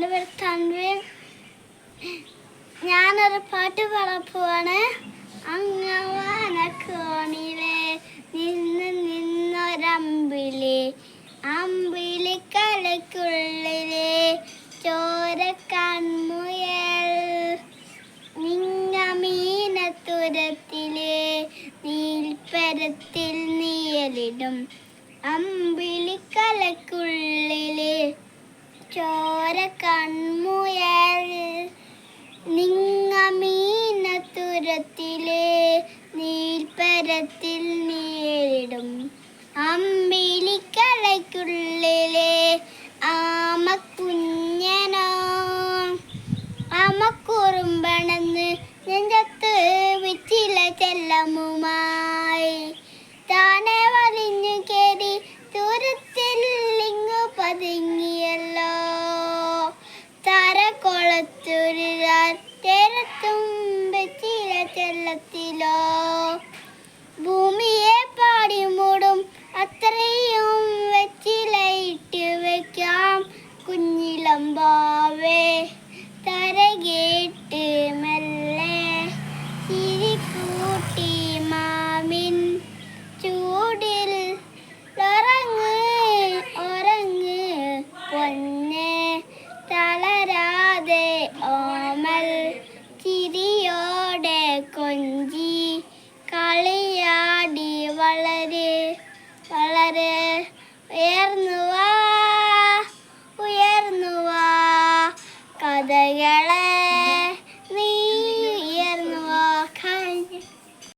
എൻ്റെ പേര് തൻവീർ. ഞാനൊരു പാട്ട് പാടാൻ പോവാണ്. അങ്ങവാനക്കോണിലെ നിന്നൊരമ്പിളി, അമ്പിളിക്കലയ്ക്കുള്ളിലെ ചോര കൺമുയൽ, നിങ്ങമീനത്തുരത്തിലെ നീൽപ്പരത്തിൽ നീയലിടും അമ്പിളിക്കലയ്ക്കുള്ളിലെ ചോര കൺമുയൽ, നിങ്ങമീനത്തുരത്തിലെ നീൽപ്പരത്തിൽ നീയലിടും അമ്പിളിക്കലയ്ക്കുള്ളിലെ ആമക്കുഞ്ഞനോ, ആമക്കുറുമ്പണെന്ന് നെഞ്ചത്ത് വിച്ചില ചെല്ലമ്മുമായി താനെ വലിഞ്ഞു കേറി ദൂരത്തിൽ ഇങ്ങു പതുങ്ങിയല്ലോ. തരക്കൊളത്തൊരു തേരത്തും വെച്ചില ചെല്ലത്തിലോ.